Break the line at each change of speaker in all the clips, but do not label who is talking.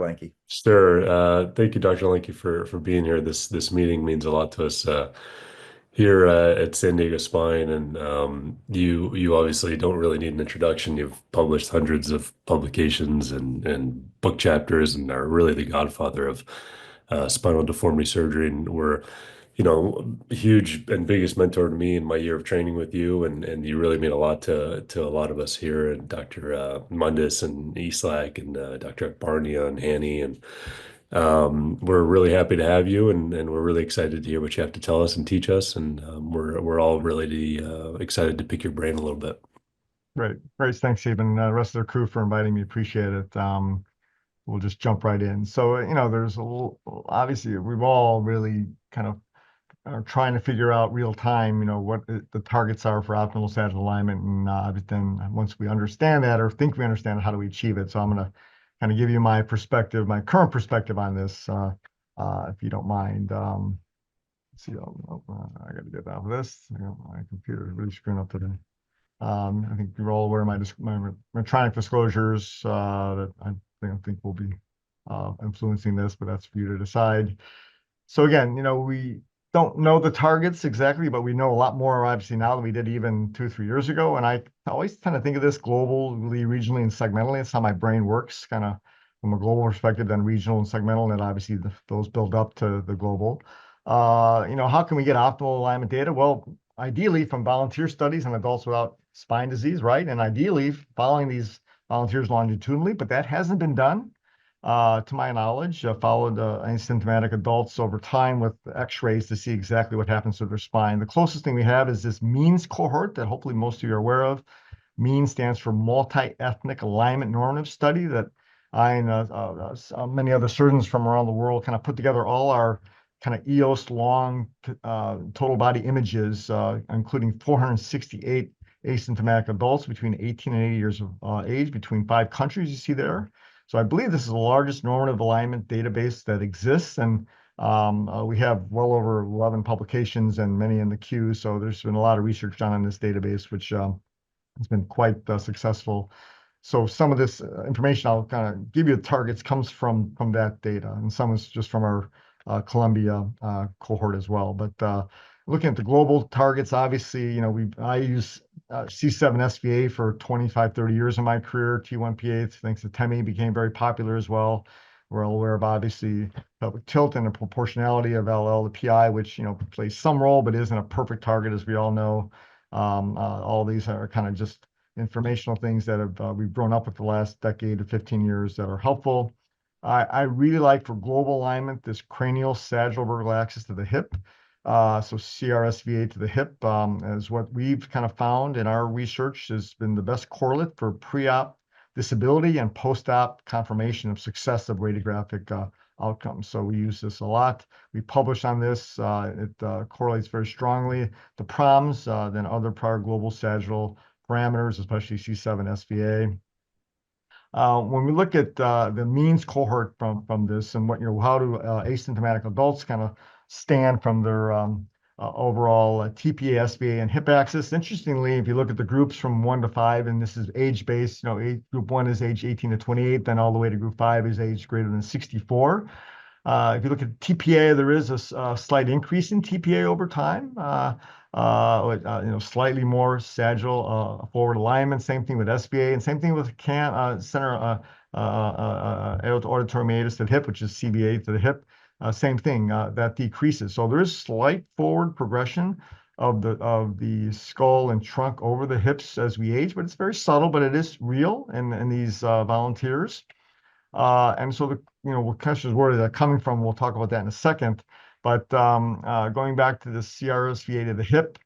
Lenke.
Sure. Thank you, Dr. Linke, for being here. This meeting means a lot to us here at San Diego Spine, and you obviously don't really need an introduction. You've published hundreds of publications and book chapters, and are really the godfather of spinal deformity surgery. And we're, a huge and biggest mentor to me in my year of training with you, and you really mean a lot to a lot of us here, and Dr. Mundis and Eslack and Dr. Barnia and Annie, and we're really happy to have you, and we're really excited to hear what you have to tell us and teach us, and we're all really excited to pick your brain a little bit.
Great. Great. Thanks, Stephen. The rest of the crew for inviting me. Appreciate it. We'll just jump right in. So, there's obviously, we've all really kind of are trying to figure out real time, what the targets are for optimal sagittal alignment. And then once we understand that or think we understand it, how do we achieve it? So I'm going to kind of give you my perspective, my current perspective on this, if you don't mind. Let's see, I got to get out of this. My computer is really screwing up today. I think you're all aware of my electronic disclosures that I think will be influencing this, but that's for you to decide. So again, we don't know the targets exactly, but we know a lot more obviously now than we did even 2, 3 years ago. And I always kind of think of this globally, regionally, and segmentally. It's how my brain works, kind of from a global perspective, then regional and segmental, and then obviously those build up to the global. How can we get optimal alignment data? Well, ideally from volunteer studies on adults without spine disease, right? And ideally following these volunteers longitudinally, but that hasn't been done. To my knowledge, followed asymptomatic adults over time with x-rays to see exactly what happens to their spine. The closest thing we have is this means cohort that hopefully most of you are aware of. MEAN stands for Multi-Ethnic Alignment Normative Study, that I and many other surgeons from around the world kind of put together all our kind of EOS long total body images, including 468 asymptomatic adults between 18 and 80 years of age, between 5 countries you see there. So I believe this is the largest normative alignment database that exists, and we have well over 11 publications and many in the queue. So there's been a lot of research done on this database, which has been quite successful. So some of this information I'll kind of give you the targets comes from that data, and some is just from our Columbia cohort as well. But looking at the global targets, obviously, I use C7 SVA for 25, 30 years in my career. T1PA, thanks to TEMI, became very popular as well. We're all aware of obviously pelvic tilt and the proportionality of LL to PI, which plays some role but isn't a perfect target, as we all know. All these are kind of just informational things that we've grown up with the last decade to 15 years that are helpful. I really like for global alignment this cranial sagittal vertical axis to the hip. So CRSVA to the hip is what we've kind of found in our research has been the best correlate for pre-op disability and post-op confirmation of success of radiographic outcomes. So we use this a lot. We publish on this. It correlates very strongly to PROMs than other prior global sagittal parameters, especially C7 SVA. When we look at the means cohort from this and how do asymptomatic adults kind of stand from their overall TPA, SVA, and hip axis. Interestingly, if you look at the groups from 1 to 5, and this is age-based, group 1 is age 18 to 28, then all the way to group 5 is age greater than 64. If you look at TPA, there is a slight increase in TPA over time. Slightly more sagittal forward alignment. Same thing with SVA, and same thing with center auditory meatus to the hip, which is CBA to the hip. Same thing that decreases. So there is slight forward progression of the skull and trunk over the hips as we age, but it's very subtle, but it is real in these volunteers. And so what questions where they're coming from, we'll talk about that in a second. But going back to the CRSVA to the hip,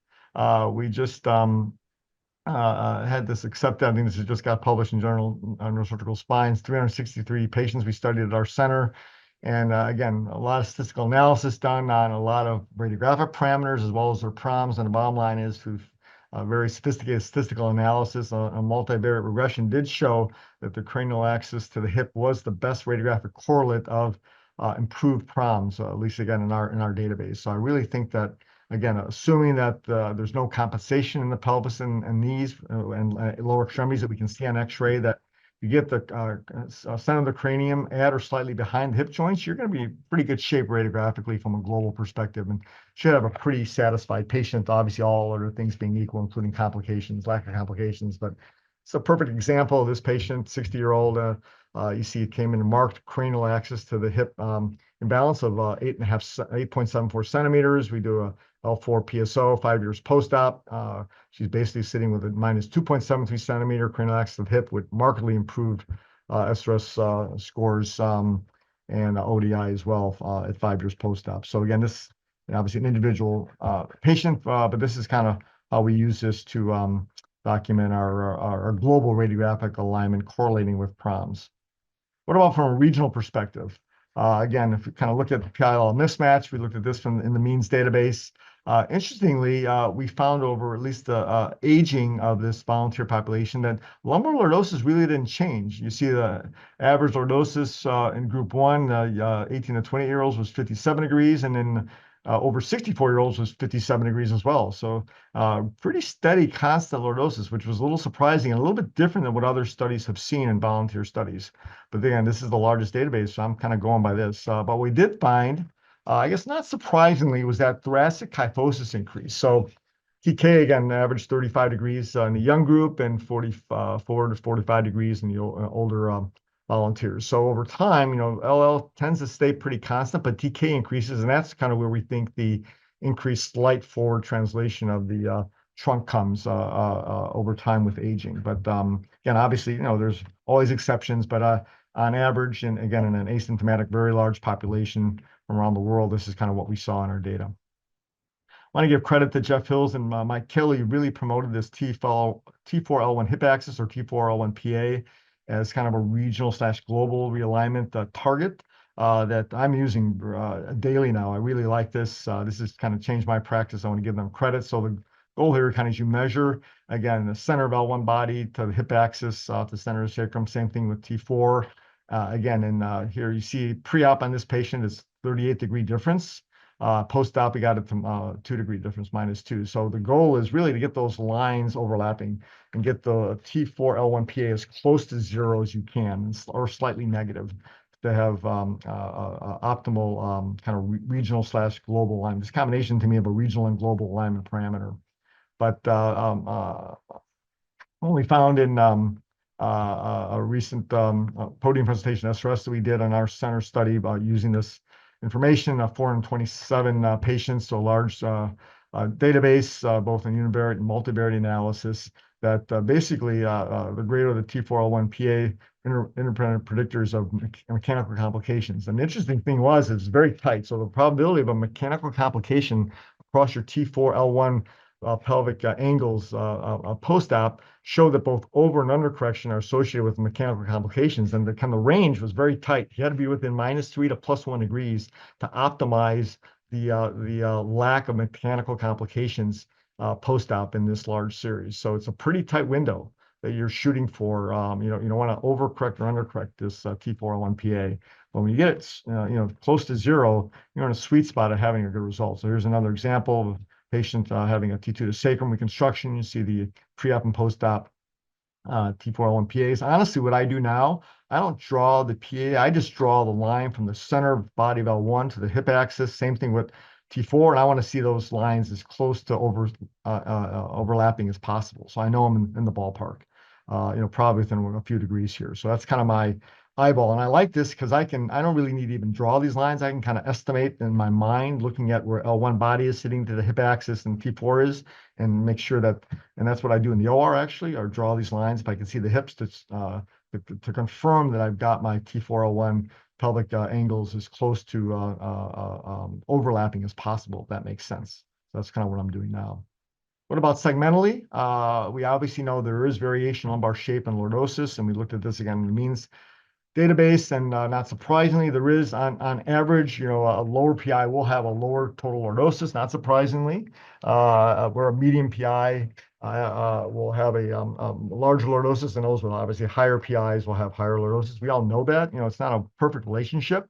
we just had this accepted. I think this just got published in Journal Neurosurgical Spines. 363 patients we studied at our center. And again, a lot of statistical analysis done on a lot of radiographic parameters as well as their PROMs. And the bottom line is through very sophisticated statistical analysis, a multivariate regression did show that the cranial axis to the hip was the best radiographic correlate of improved PROMs, at least again in our database. So I really think that, again, assuming that there's no compensation in the pelvis and knees and lower extremities that we can see on X-ray, that you get the center of the cranium at or slightly behind the hip joints, you're going to be in pretty good shape radiographically from a global perspective, and should have a pretty satisfied patient. Obviously, all other things being equal, including complications, lack of complications. But it's a perfect example of this patient, 60-year-old. You see it came in a marked cranial axis to the hip imbalance of 8.74 centimeters. We do a L4 PSO 5 years post-op. She's basically sitting with a minus 2.73 centimeter cranial axis of the hip with markedly improved SRS scores and ODI as well at 5 years post-op. So again, this obviously an individual patient, but this is kind of how we use this to document our global radiographic alignment correlating with PROMs. What about from a regional perspective? Again, if we kind of look at the PIL mismatch, we looked at this from in the means database. Interestingly, we found over at least the aging of this volunteer population that lumbar lordosis really didn't change. You see the average lordosis in group 1, 18 to 20-year-olds was 57 degrees, and then over 64-year-olds was 57 degrees as well. So pretty steady, constant lordosis, which was a little surprising and a little bit different than what other studies have seen in volunteer studies. But again, this is the largest database, so I'm kind of going by this. But we did find, I guess not surprisingly, was that thoracic kyphosis increase. So TK, again, averaged 35 degrees in the young group and 44 to 45 degrees in the older volunteers. So over time, LL tends to stay pretty constant, but TK increases, and that's kind of where we think the increased slight forward translation of the trunk comes over time with aging. But again, obviously, there's always exceptions, but on average, and again, in an asymptomatic, very large population from around the world, this is kind of what we saw in our data. I want to give credit to Jeff Hills and Mike Kelly, really promoted this T4L1 hip axis or T4L1 PA as kind of a regional / global realignment target that I'm using daily now. I really like this. This has kind of changed my practice. I want to give them credit. So the goal here kind of is you measure, again, the center of L1 body to the hip axis to the center of the sacrum. Same thing with T4. Again, and here you see pre-op on this patient is 38-degree difference. Post-op, we got it from 2-degree difference, -2. So the goal is really to get those lines overlapping and get the T4L1PA as close to 0 as you can, or slightly negative, to have optimal kind of regional / global alignment. This combination to me of a regional and global alignment parameter. But what we found in a recent podium presentation SRS that we did on our center study about using this information, 427 patients, so a large database, both in univariate and multivariate analysis, that basically the greater the T4L1PA independent predictors of mechanical complications. And the interesting thing was it's very tight. So the probability of a mechanical complication across your T4L1 pelvic angles post-op show that both over and under correction are associated with mechanical complications, and the kind of range was very tight. You had to be within -3 to +1 degrees to optimize the lack of mechanical complications post-op in this large series. So it's a pretty tight window that you're shooting for. You don't want to overcorrect or undercorrect this T4L1PA. But when you get it close to 0, you're in a sweet spot of having a good result. So here's another example of patient having a T2 to sacrum reconstruction. You see the pre-op and post-op T4L1PAs. Honestly, what I do now, I don't draw the PA. I just draw the line from the center body of L1 to the hip axis. Same thing with T4, and I want to see those lines as close to overlapping as possible. So I know I'm in the ballpark, probably within a few degrees here. So that's kind of my eyeball. And I like this because I don't really need to even draw these lines. I can kind of estimate in my mind, looking at where L1 body is sitting to the hip axis and T4 is, and make sure that, and that's what I do in the OR actually, or draw these lines. If I can see the hips to confirm that I've got my T4L1 pelvic angles as close to overlapping as possible, if that makes sense. So that's kind of what I'm doing now. What about segmentally? We obviously know there is variation in lumbar shape and lordosis, and we looked at this again in the means database, and not surprisingly, there is on average, a lower PI will have a lower total lordosis, not surprisingly, where a medium PI will have a larger lordosis, and those with obviously higher PIs will have higher lordosis. We all know that, it's not a perfect relationship,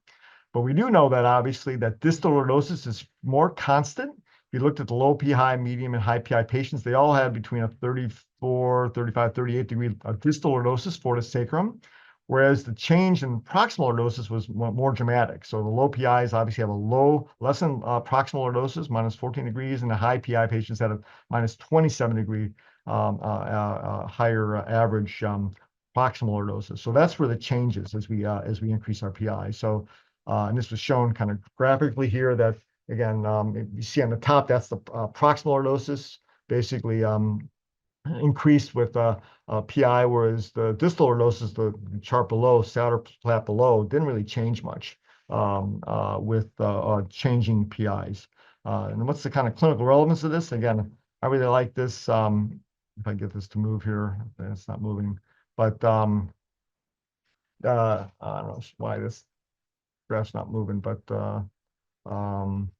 but we do know that obviously that distal lordosis is more constant we looked at the low PI, medium, and high PI patients. They all had between a 34, 35, 38-degree distal lordosis for the sacrum, whereas the change in proximal lordosis was more dramatic. So the low PIs obviously have a less than proximal lordosis, minus 14 degrees, and the high PI patients had a minus 27-degree higher average proximal lordosis. So that's where the change is as we increase our PI. So and this was shown kind of graphically here that again you see on the top that's the proximal lordosis basically increased with PI, whereas the distal lordosis, the chart below, Souter plot below, didn't really change much with changing PIs. And what's the kind of clinical relevance of this? Again, I really like this. If I get this to move here, it's not moving. But I don't know why this graph's not moving, but um,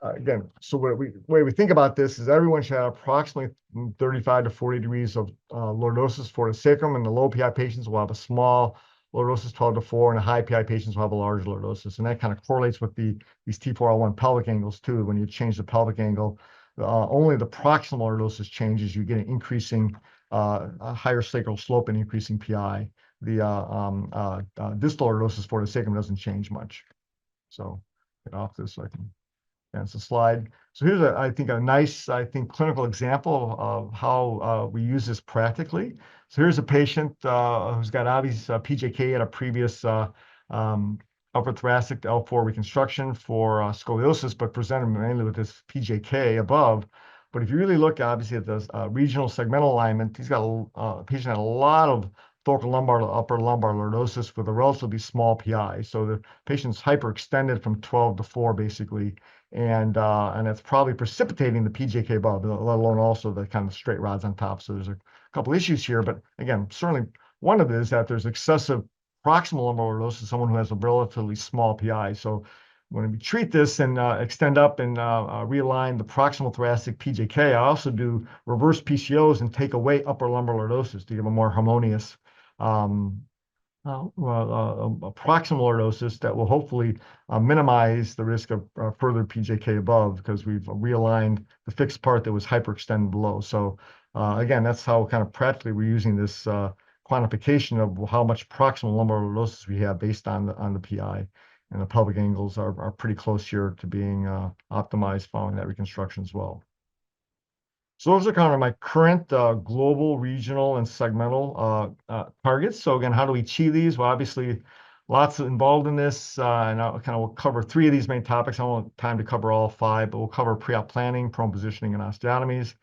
again, so way we think about this is everyone should have approximately 35 to 40 degrees of lordosis for the sacrum, and the low PI patients will have a small lordosis 12 to 4, and the high PI patients will have a large lordosis. And that kind of correlates with these T4L1 pelvic angles too. When you change the pelvic angle, only the proximal lordosis changes. You get an increasing, a higher sacral slope and increasing PI. The distal lordosis for the sacrum doesn't change much. So get off this so I can. And it's a slide. So here's, I think, a nice, clinical example of how we use this practically. So here's a patient who's got obvious PJK at a previous upper thoracic L4 reconstruction for scoliosis, but presented mainly with this PJK above. But if you really look, obviously, at the regional segmental alignment, he's got a patient had a lot of thoracolumbar to upper lumbar lordosis with a relatively small PI. So the patient's hyperextended from 12 to 4, basically. And it's probably precipitating the PJK above, let alone also the kind of straight rods on top. So there's a couple issues here, but again, certainly one of it is that there's excessive proximal lumbar lordosis, someone who has a relatively small PI. So when we treat this and extend up and realign the proximal thoracic PJK, I also do reverse PCOs and take away upper lumbar lordosis to give a more harmonious proximal lordosis that will hopefully minimize the risk of further PJK above because we've realigned the fixed part that was hyperextended below. So again, that's how kind of practically we're using this quantification of how much proximal lumbar lordosis we have based on the PI. And the pelvic angles are pretty close here to being optimized following that reconstruction as well. So those are kind of my current global, regional, and segmental targets. So again, how do we achieve these? Well, obviously, lots involved in this, and I kind of will cover 3 of these main topics. I don't want time to cover all 5, but we'll cover pre-op planning, prone positioning, and osteotomies.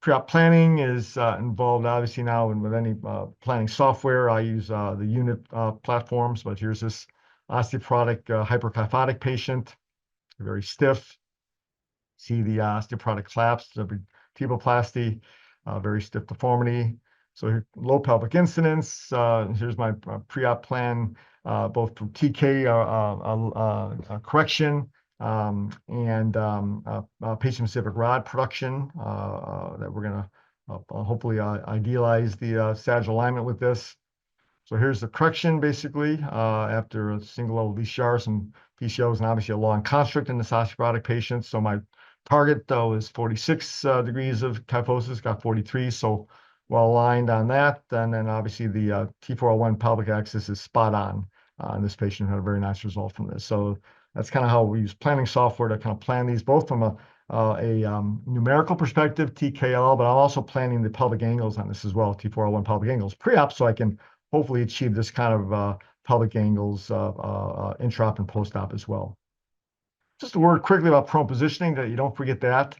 Pre-op planning is involved, obviously, now with any planning software. I use the unit platforms, but here's this osteoporotic hyperkyphotic patient, very stiff. See the osteoporotic collapse, vertebroplasty, very stiff deformity. So low pelvic incidence. Here's my pre-op plan, both for TK correction and patient-specific rod production that we're going to hopefully idealize the sagittal alignment with this. So here's the correction, basically, after a single level VCR, some PCOs, and obviously a long construct in this osteoporotic patient. So my target, though, is 46 degrees of kyphosis, got 43, so well aligned on that. And then obviously the T4L1 pelvic axis is spot on. And this patient had a very nice result from this. So that's kind of how we use planning software to kind of plan these, both from a numerical perspective, TKL, but I'm also planning the pelvic angles on this as well, T4L1 pelvic angles pre-op, so I can hopefully achieve this kind of pelvic angles intra-op and post-op as well. Just a word quickly about prone positioning, that you don't forget that,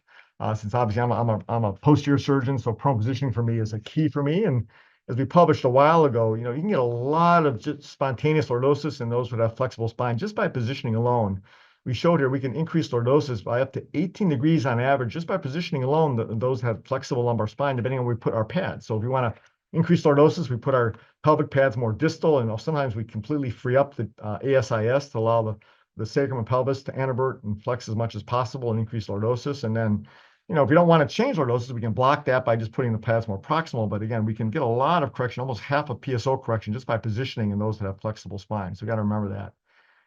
since obviously I'm a posterior surgeon, so prone positioning for me is a key for me. And as we published a while ago, you can get a lot of just spontaneous lordosis in those that have flexible spine just by positioning alone. We showed here we can increase lordosis by up to 18 degrees on average just by positioning alone. Those have flexible lumbar spine, depending on where we put our pads. So if we want to increase lordosis, we put our pelvic pads more distal, and sometimes we completely free up the ASIS to allow the sacrum and pelvis to antivert and flex as much as possible and increase lordosis. And then, if you don't want to change lordosis, we can block that by just putting the pads more proximal. But again, we can get a lot of correction, almost half a PSO correction, just by positioning in those that have flexible spine. So we got to remember that.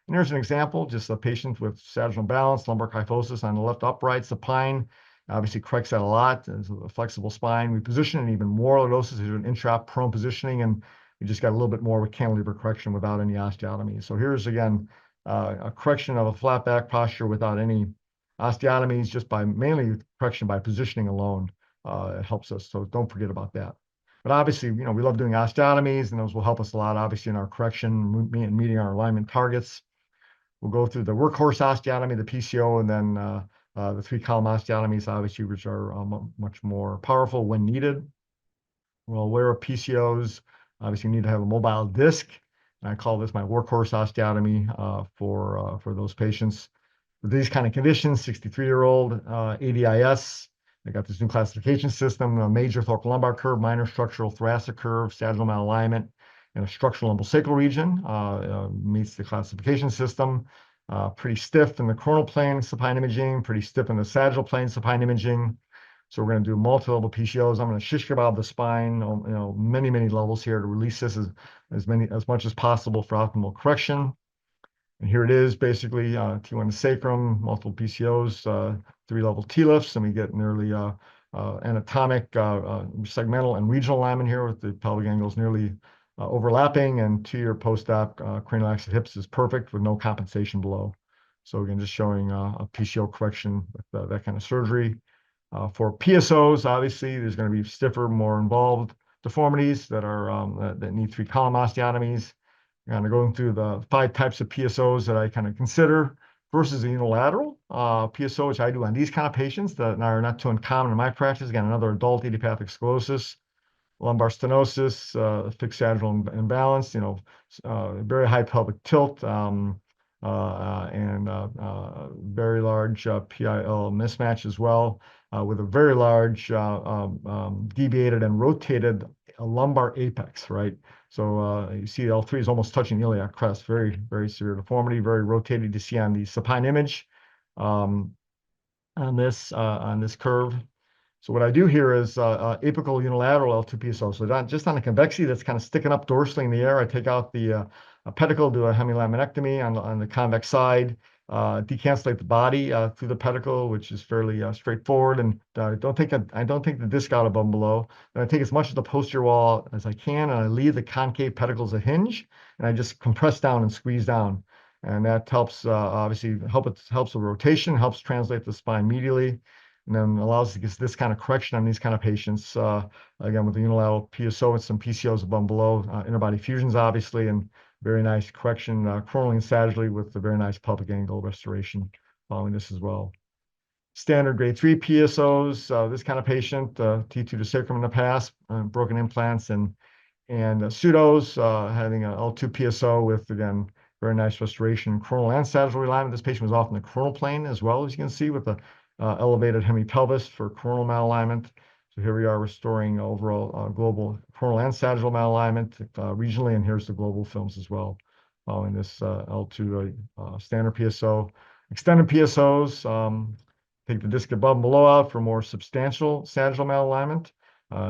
And here's an example, just a patient with sagittal balance, lumbar kyphosis on the left upright supine. Obviously corrects that a lot. It's a flexible spine. We position it even more lordosis into an intra prone positioning, and we just got a little bit more with cantilever correction without any osteotomy. So here's again a correction of a flat back posture without any osteotomies, just by mainly correction by positioning alone. It helps us. So don't forget about that. But obviously, we love doing osteotomies, and those will help us a lot, obviously, in our correction and meeting our alignment targets. We'll go through the workhorse osteotomy, the PCO, and then the three-column osteotomies, obviously, which are much more powerful when needed. We'll wear PCOs. Obviously, you need to have a mobile disc. And I call this my workhorse osteotomy for those patients with these kind of conditions. 63-year-old ADIS. They got this new classification system: a major thoracolumbar curve, minor structural thoracic curve, sagittal malalignment, and a structural lumbosacral region. Meets the classification system. Pretty stiff in the coronal plane supine imaging, pretty stiff in the sagittal plane supine imaging. So we're going to do multi-level PCOs. I'm going to shish kebab the spine, many, many levels here to release this as much as possible for optimal correction. And here it is, basically T1 to sacrum, multiple PCOs, 3-level T-lifts, and we get nearly anatomic, segmental, and regional alignment here with the pelvic angles nearly overlapping, and 2-year post-op cranial axis hips is perfect with no compensation below. So again, just showing a PCO correction with that kind of surgery. For PSOs, obviously, there's going to be stiffer, more involved deformities that need 3-column osteotomies. Kind of going through the 5 types of PSOs that I kind of consider versus the unilateral PSO, which I do on these kind of patients that are not too uncommon in my practice. Again, another adult idiopathic scoliosis, lumbar stenosis, fixed sagittal imbalance, very high pelvic tilt, and very large PIL mismatch as well, with a very large deviated and rotated lumbar apex, right? So you see L3 is almost touching the iliac crest, very, very severe deformity, very rotated. You see on the supine image on this curve. So what I do here is apical unilateral L2PSO. So just on the convexity that's kind of sticking up dorsally in the air, I take out the pedicle, do a hemilaminectomy on the convex side, decancellate the body through the pedicle, which is fairly straightforward, and I don't take the disc out above and below. And I take as much of the posterior wall as I can, and I leave the concave pedicle as a hinge, and I just compress down and squeeze down. And that helps, obviously, helps with rotation, helps translate the spine medially, and then allows us to get this kind of correction on these kind of patients. Again, with the unilateral PSO and some PCOs above and below, interbody fusions, obviously, and very nice correction, coronally and sagittally, with a very nice pelvic angle restoration following this as well. Standard grade 3 PSOs, this kind of patient, T2 to sacrum in the past, broken implants, and pseudos, having an L2 PSO with, again, very nice restoration, coronal and sagittal alignment. This patient was off in the coronal plane as well, as you can see, with the elevated hemipelvis for coronal malalignment. So here we are restoring overall global coronal and sagittal malalignment regionally, and here's the global films as well, following this L2 standard PSO. Extended PSOs, take the disc above and below out for more substantial sagittal malalignment.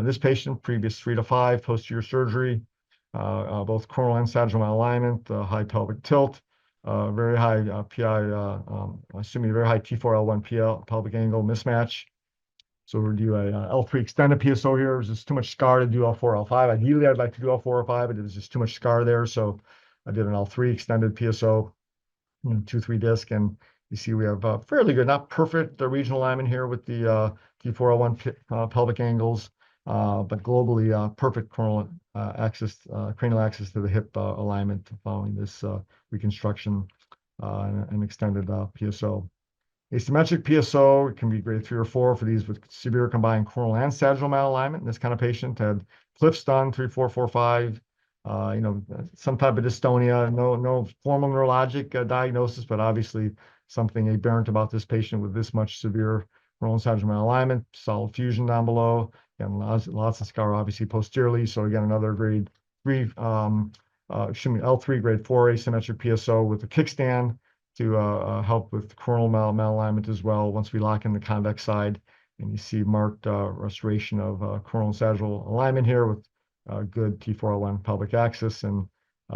This patient, previous 3 to 5 posterior surgery, both coronal and sagittal malalignment, high pelvic tilt, very high PI, assuming very high T4L1 PL pelvic angle mismatch. So we'll do a L3 extended PSO here. There's just too much scar to do L4, L5. Ideally, I'd like to do L4 or 5, but there's just too much scar there. So I did an L3 extended PSO, 2-3 disc, and you see we have fairly good, not perfect regional alignment here with the T4L1 pelvic angles, but globally perfect cranial axis to the hip alignment following this reconstruction and extended PSO. Asymmetric PSO, it can be grade 3 or 4 for these with severe combined coronal and sagittal malalignment. This kind of patient had clips done 3, 4, 4, 5. Some type of dystonia, no formal neurologic diagnosis, but obviously something aberrant about this patient with this much severe coronal and sagittal malalignment, solid fusion down below, and lots of scar obviously posteriorly. So again, another grade 3, L3 grade 4 asymmetric PSO with a kickstand to help with coronal malalignment as well once we lock in the convex side. And you see marked restoration of coronal and sagittal alignment here with good T4L1 pelvic axis, and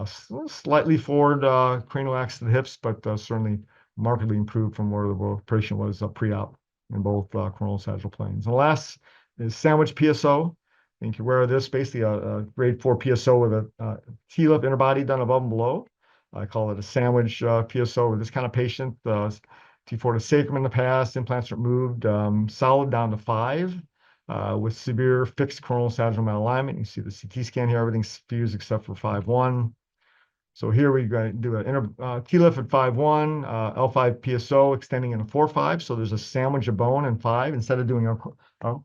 Slightly forward cranial axis of the hips, but certainly markedly improved from where the patient was pre-op in both coronal sagittal planes. And the last is sandwich PSO. I think you're aware of this, basically a grade 4 PSO with a TLIF interbody done above and below. I call it a sandwich PSO with this kind of patient. T4 to sacrum in the past, implants removed, solid down to 5 with severe fixed coronal sagittal malalignment. You see the CT scan here, everything's fused except for 5-1. So here we're going to do an TLIF at 5-1, L5 PSO extending into 4-5. So there's a sandwich of bone in 5. Instead of doing a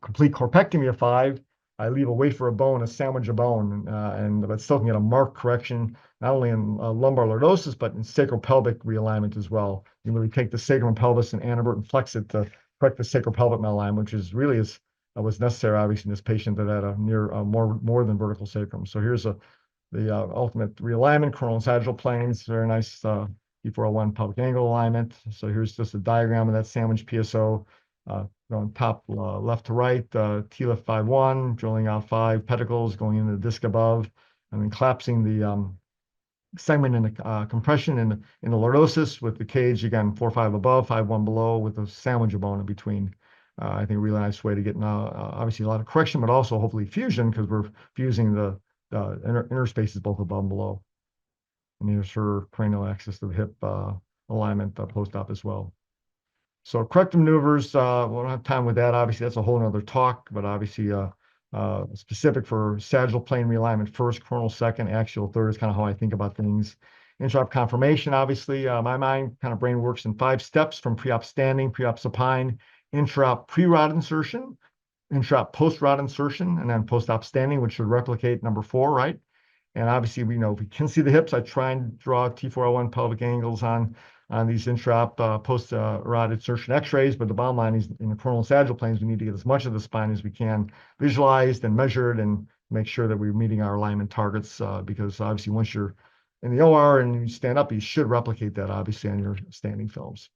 complete corpectomy of 5, I leave a wafer of bone, a sandwich of bone, but still can get a marked correction, not only in lumbar lordosis, but in sacropelvic realignment as well. You really take the sacrum and pelvis and antevertebral and flex it to correct the sacropelvic malalignment, which is really was necessary, obviously, in this patient that had a near more than vertical sacrum. So here's the ultimate realignment, coronal and sagittal planes, very nice T401 pelvic angle alignment. So here's just a diagram of that sandwich PSO going top left to right, TLIF 5-1, drilling out 5 pedicles, going into the disc above, and then collapsing the segment in the compression in the lordosis with the cage, again, 4-5 above, 5-1 below, with a sandwich of bone in between. I think a really nice way to get now, obviously a lot of correction, but also hopefully fusion, because we're fusing the inner spaces both above and below. And here's her cranial axis to the hip alignment post-op as well. So corrective maneuvers, we don't have time with that. Obviously, that's a whole nother talk, but obviously specific for sagittal plane realignment first, coronal second, axial third is kind of how I think about things. Intraop conformation, obviously, my mind kind of brain works in 5 steps from pre-op standing, pre-op supine, intraop pre-rod insertion, intraop post-rod insertion, and then post-op standing, which should replicate number 4, right? And obviously, we know if we can see the hips, I try and draw T401 pelvic angles on these intraop post-rod insertion x-rays. But the bottom line is in the coronal and sagittal planes, we need to get as much of the spine as we can visualized and measured and make sure that we're meeting our alignment targets. Because obviously, once you're in the OR and you stand up, you should replicate that obviously on your standing films.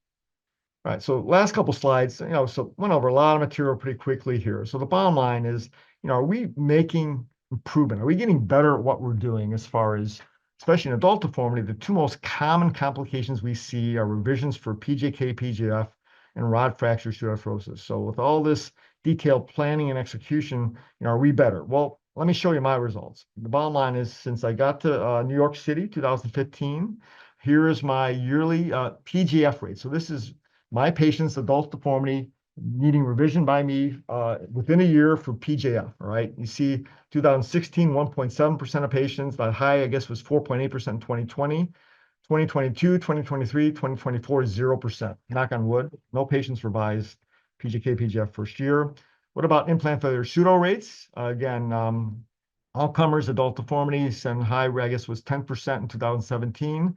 All right, so last couple slides, so went over a lot of material pretty quickly here. So the bottom line is, are we making improvement? Are we getting better at what we're doing as far as, especially in adult deformity, the 2 most common complications we see are revisions for PJK, PJF, and rod fracture osteoarthrosis. So with all this detailed planning and execution, are we better? Well, let me show you my results. The bottom line is, since I got to New York City, 2015, here is my yearly PJF rate. So this is my patients, adult deformity, needing revision by me within a year for PJF, all right? You see 2016, 1.7% of patients. That high, I guess, was 4.8% in 2020. 2022, 2023, 2024, 0%. Knock on wood, no patients revised PJK, PJF first year. What about implant failure pseudo rates? Again, all comers, adult deformities, and high, I guess, was 10% in 2017.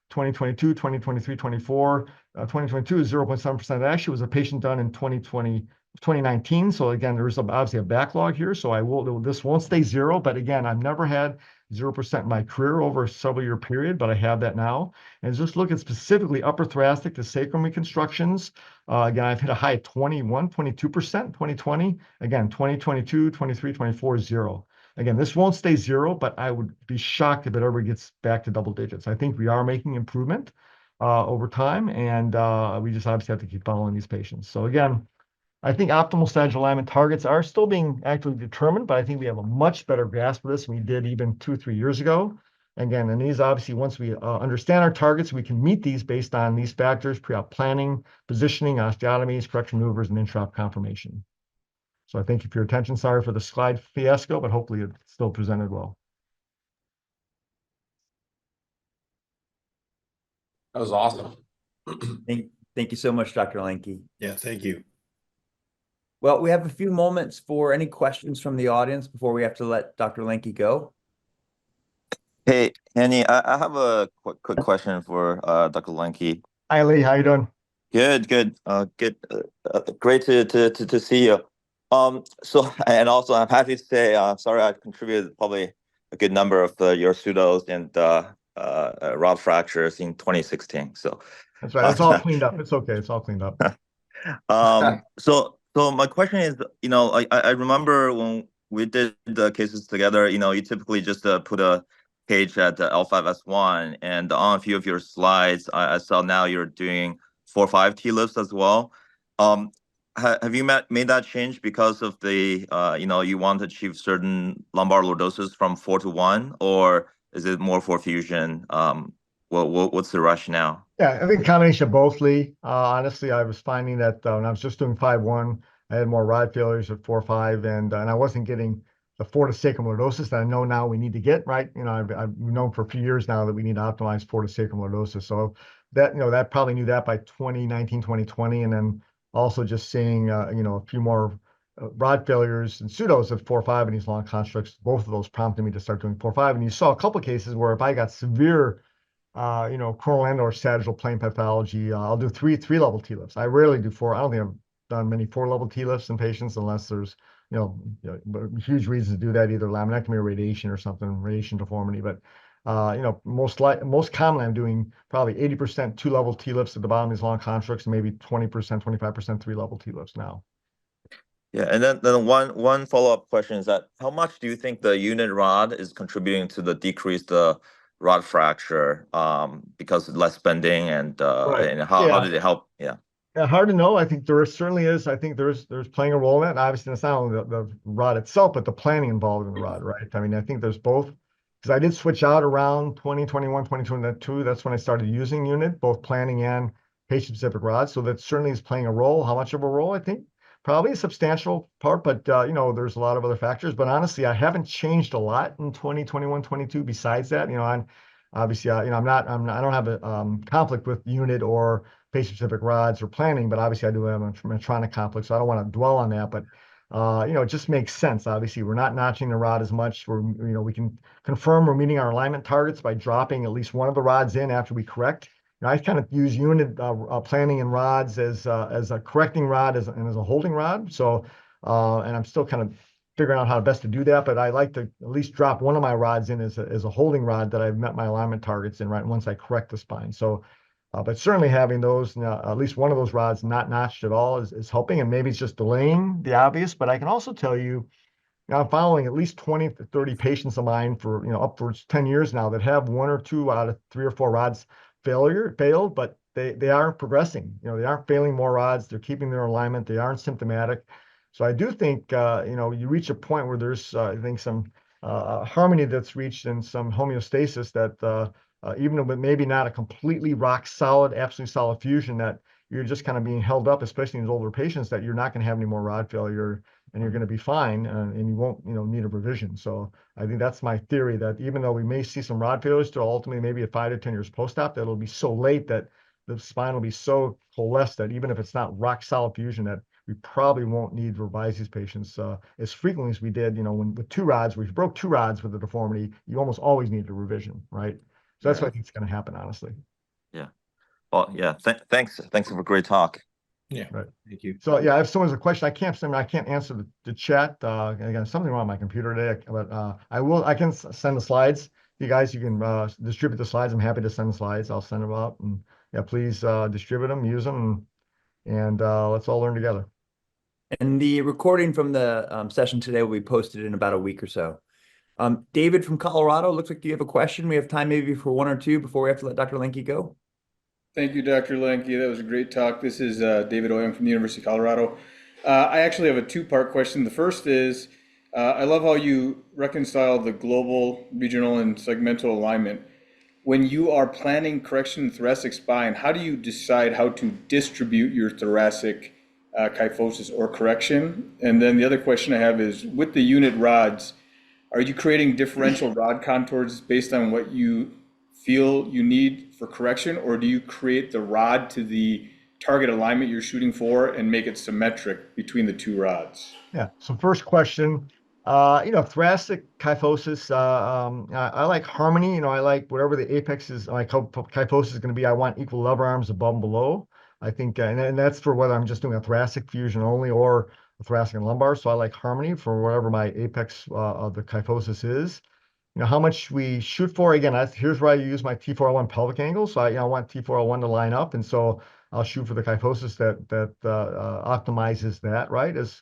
2022, 2023, 24. 2022 is 0.7%. It actually was a patient done in 2019. So again, there's obviously a backlog here. So this won't stay 0. But again, I've never had 0% in my career over a several year period, but I have that now. And just look at specifically upper thoracic to sacrum reconstructions. Again, I've hit a high of 21, 22%, 2020. Again, 2022, 23, 24, 0. Again, this won't stay 0, but I would be shocked if it ever gets back to double digits. I think we are making improvement over time, and we just obviously have to keep following these patients. So again, I think optimal sagittal alignment targets are still being actively determined, but I think we have a much better grasp of this than we did even 2-3 years ago. Again, and these obviously, once we understand our targets, we can meet these based on these factors: pre-op planning, positioning, osteotomies, correction maneuvers, and intraop conformation. So I thank you for your attention. Sorry for the slide fiasco, but hopefully it still presented well.
That was awesome.
Thank you so much, Dr. Lenke.
Yeah, thank you.
Well, we have a few moments for any questions from the audience before we have to let Dr. Lenke go.
Hey, Annie, I have a quick question for Dr. Lenke.
Hi, Lee. How you doing?
Good. Great to see you. So, and also I'm happy to say, sorry, I contributed probably a good number of your pseudos and rod fractures in 2016. So
that's right. It's all cleaned up. It's okay. It's all cleaned up.
So my question is, I remember when we did the cases together, you typically just put a cage at the L5S1, and on a few of your slides, I saw now you're doing 4-5 T lifts as well. Have you made that change because of the you want to achieve certain lumbar lordosis from 4 to 1, or is it more for fusion? What's the rationale?
Yeah, I think a combination of both, Lee. Honestly, I was finding that when I was just doing 5-1, I had more rod failures at 4-5, and I wasn't getting the 4 to sacrum lordosis that I know now we need to get, right? I've known for a few years now that we need to optimize 4 to sacrum lordosis. So that probably knew that by 2019, 2020, and then also just seeing a few more rod failures and pseudos at 4-5 in these long constructs. Both of those prompted me to start doing 4-5, and you saw a couple of cases where if I got severe coronal and/or sagittal plane pathology, I'll do three-level T lifts. I rarely do 4. I don't think I've done many 4-level T lifts in patients unless there's huge reasons to do that, either laminectomy or radiation or something, radiation deformity. But most commonly I'm doing probably 80% 2-level T lifts at the bottom of these long constructs, and maybe 20%, 25% 3-level T lifts now.
Yeah, and then one follow-up question is that how much do you think the unit rod is contributing to the decreased rod fracture because of less bending, and
Right.
and how did it help? Yeah.
Yeah, hard to know. I think there certainly is. I think there's playing a role in that. And obviously, it's not only the rod itself, but the planning involved in the rod, right? I mean, I think there's both. Because I did switch out around 2021, 2022. That's when I started using unit, both planning and patient-specific rods. So that certainly is playing a role. How much of a role? I think probably a substantial part, but there's a lot of other factors. But honestly, I haven't changed a lot in 2021, 22. Besides that, I'm obviously, I don't have a conflict with unit or patient-specific rods or planning, but obviously I do have a Medtronic conflict, so I don't want to dwell on that. But it just makes sense. Obviously, we're not notching the rod as much. We can confirm we're meeting our alignment targets by dropping at least one of the rods in after we correct. I kind of use unit planning and rods as a correcting rod and as a holding rod. So, and I'm still kind of figuring out how best to do that, but I like to at least drop one of my rods in as a holding rod that I've met my alignment targets in, right, once I correct the spine. So, but certainly having those, at least one of those rods not notched at all is helping, and maybe it's just delaying the obvious. But I can also tell you, I'm following at least 20 to 30 patients of mine for upwards 10 years now that have 1 or 2 out of 3 or 4 rods failed, but they aren't progressing. They aren't failing more rods. They're keeping their alignment. They aren't symptomatic. So I do think you reach a point where there's I think some harmony that's reached and some homeostasis that even with maybe not a completely rock solid, absolutely solid fusion, that you're just kind of being held up, especially in these older patients, that you're not going to have any more rod failure and you're going to be fine, and you won't need a revision. So I think that's my theory, that even though we may see some rod failures to ultimately maybe at 5 to 10 years post-op, that it'll be so late that the spine will be so coalesced that even if it's not rock solid fusion, that we probably won't need to revise these patients as frequently as we did, when with 2 rods, we broke 2 rods with a deformity, you almost always need a revision, right? So that's what I think is going to happen, honestly.
Yeah. Well, yeah. Thanks for a great talk.
Yeah.
Right.
Thank you.
So yeah, if someone has a question, I can't answer the chat. Again, something wrong with my computer today, but I can send the slides. You guys, you can distribute the slides. I'm happy to send the slides. I'll send them out, and yeah, please distribute them, use them, and let's all learn together.
And the recording from the session today will be posted in about a week or so. David from Colorado, looks like you have a question. We have time maybe for 1 or 2 before we have to let Dr. Lenke go.
Thank you, Dr. Lenke. That was a great talk. This is David Oyam from the University of Colorado. I actually have a 2-part question. The first is, I love how you reconcile the global, regional, and segmental alignment. When you are planning correction in thoracic spine, how do you decide how to distribute your thoracic kyphosis or correction? And then the other question I have is, with the unit rods, are you creating differential rod contours based on what you feel you need for correction, or do you create the rod to the target alignment you're shooting for and make it symmetric between the 2 rods?
Yeah. So first question, thoracic kyphosis, I like harmony. I like whatever the apex is, like kyphosis is going to be. I want equal lever arms above and below. I think, and that's for whether I'm just doing a thoracic fusion only or a thoracic and lumbar. So I like harmony for whatever my apex of the kyphosis is. How much we shoot for, again, here's where I use my T4L1 pelvic angle. So I want T4L1 to line up, and so I'll shoot for the kyphosis that optimizes that, right? As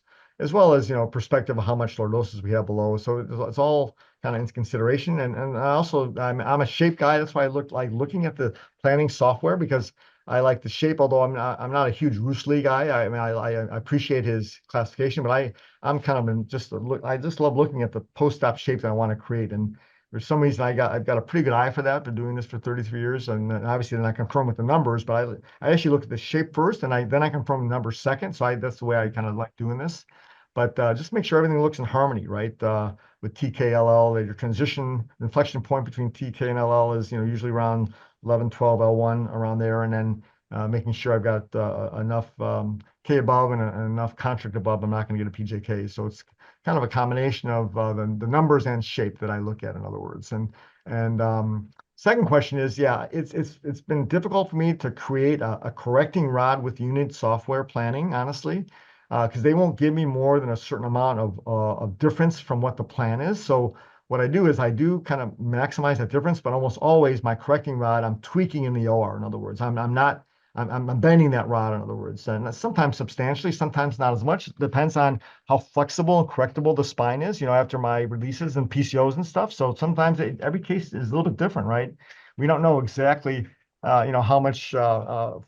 well as perspective of how much lordosis we have below. So it's all kind of into consideration. And I also, I'm a shape guy. That's why I like looking at the planning software, because I like the shape, although I'm not a huge Bruce Lee guy. I mean, I appreciate his classification, but I'm kind of I just love looking at the post-op shape that I want to create. And for some reason, I've got a pretty good eye for that. Been doing this for 33 years, and then obviously then I confirm with the numbers. But I actually look at the shape first, and then I confirm the numbers second. So that's the way I kind of like doing this. But just make sure everything looks in harmony, right? With TKLL, your transition inflection point between TK and LL is usually around 11, 12, L1 around there, and then making sure I've got enough K above and enough contract above. I'm not going to get a PJK. So it's kind of a combination of the numbers and shape that I look at, in other words. And second question is, yeah, it's been difficult for me to create a correcting rod with unit software planning, honestly, because they won't give me more than a certain amount of difference from what the plan is. So what I do is I do kind of maximize that difference, but almost always my correcting rod, I'm tweaking in the OR. In other words, I'm bending that rod, in other words, and sometimes substantially, sometimes not as much. It depends on how flexible and correctable the spine is, after my releases and PCOs and stuff. So sometimes every case is a little bit different, right? We don't know exactly, how much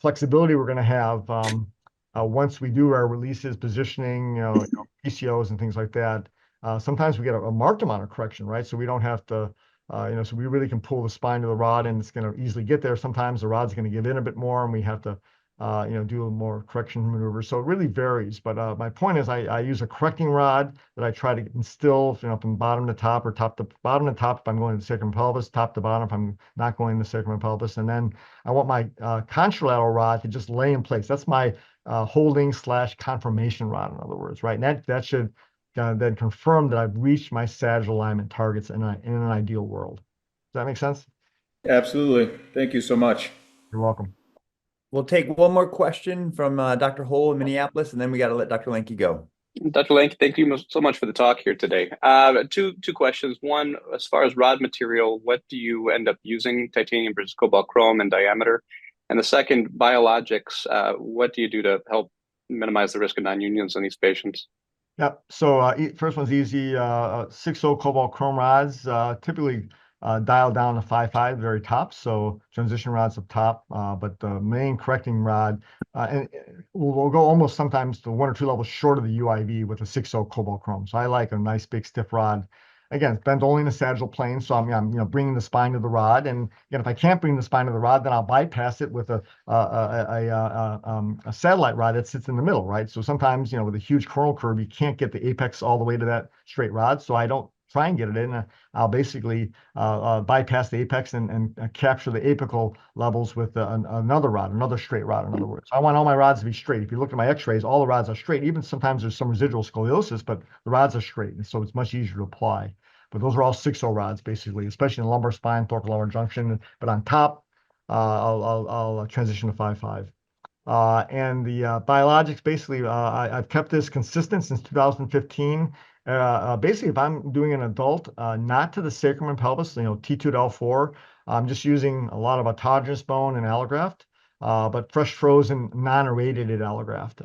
flexibility we're going to have once we do our releases, positioning, PCOs and things like that. Sometimes we get a marked amount of correction, right? So we don't have to, so we really can pull the spine to the rod, and it's going to easily get there. Sometimes the rod's going to give in a bit more, and we have to, do a more correction maneuver. So it really varies. But my point is, I use a correcting rod that I try to instill, from bottom to top, or top to bottom to top if I'm going to the sacrum pelvis, top to bottom if I'm not going to the sacrum pelvis, and then I want my contralateral rod to just lay in place. That's my holding / confirmation rod, in other words, right? And that should then confirm that I've reached my sagittal alignment targets in an ideal world. Does that make sense?
Absolutely. Thank you so much.
You're welcome.
We'll take one more question from Dr. Hole in Minneapolis, and then we got to let Dr. Lenke go.
Dr. Lenke, thank you so much for the talk here today. Two questions. One, as far as rod material, what do you end up using? Titanium versus cobalt chrome in diameter? And the second, biologics, what do you do to help minimize the risk of non-unions in these patients?
Yep. So first one's easy. 6.0 cobalt chrome rods, typically dialed down to 5.5, the very top. So transition rods up top, but the main correcting rod, and we'll go almost sometimes to 1 or 2 levels short of the UIV with a 6.0 cobalt chrome. So I like a nice big stiff rod. Again, it's bent only in the sagittal plane, so I'm bringing the spine to the rod. And again, if I can't bring the spine to the rod, then I'll bypass it with a satellite rod that sits in the middle, right? So sometimes, with a huge coronal curve, you can't get the apex all the way to that straight rod. So I don't try and get it in. I'll basically bypass the apex and capture the apical levels with another rod, another straight rod, in other words. I want all my rods to be straight. If you look at my x-rays, all the rods are straight. Even sometimes there's some residual scoliosis, but the rods are straight, and so it's much easier to apply. But those are all 6.0 rods, basically, especially in the lumbar spine, thoracolumbar junction. But on top, I'll transition to 5.5. And the biologics, basically, I've kept this consistent since 2015. Basically, if I'm doing an adult, not to the sacrum and pelvis, T2 to L4, I'm just using a lot of autogenous bone and allograft, but fresh frozen, non-irradiated allograft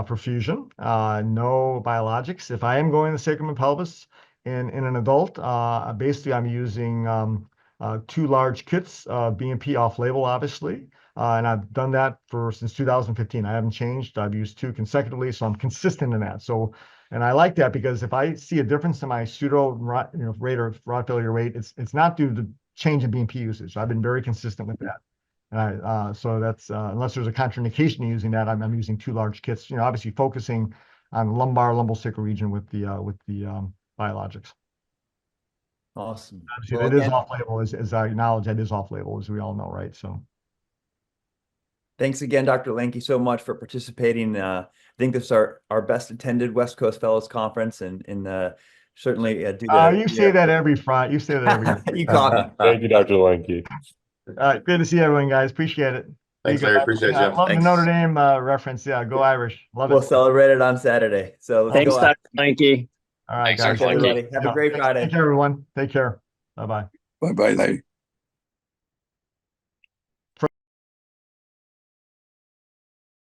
for fusion. No biologics. If I am going to the sacrum and pelvis in an adult, basically I'm using 2 large kits, BMP off-label, obviously. And I've done that since 2015. I haven't changed. I've used 2 consecutively, so I'm consistent in that. So, and I like that because if I see a difference in my pseudo rate or rod failure rate, it's not due to change in BMP usage. I've been very consistent with that. And so that's unless there's a contraindication to using that, I'm using 2 large kits. Obviously focusing on lumbosacral region with the biologics.
Awesome.
Obviously, well, it is off-label, as I acknowledge, that is off-label, as we all know, right? So.
Thanks again, Dr. Lenke, so much for participating. I think this is our best attended West Coast Fellows Conference, and certainly do the.
You say that every Friday. You say that every.
You caught me.
Thank you, Dr. Lenke.
All right, good to see everyone, guys. Appreciate it.
Thanks, Larry. Appreciate you.
I love
Thanks.
the Notre Dame reference. Yeah, go Irish. Love it.
We'll celebrate it on Saturday. So let's
Thanks,
go.
Dr. Lenke.
All right,
Thanks,
guys.
Dr. Lenke.
Everybody. Have a great Friday.
Take care, everyone. Take care. Bye-bye.
Bye-bye, Larry.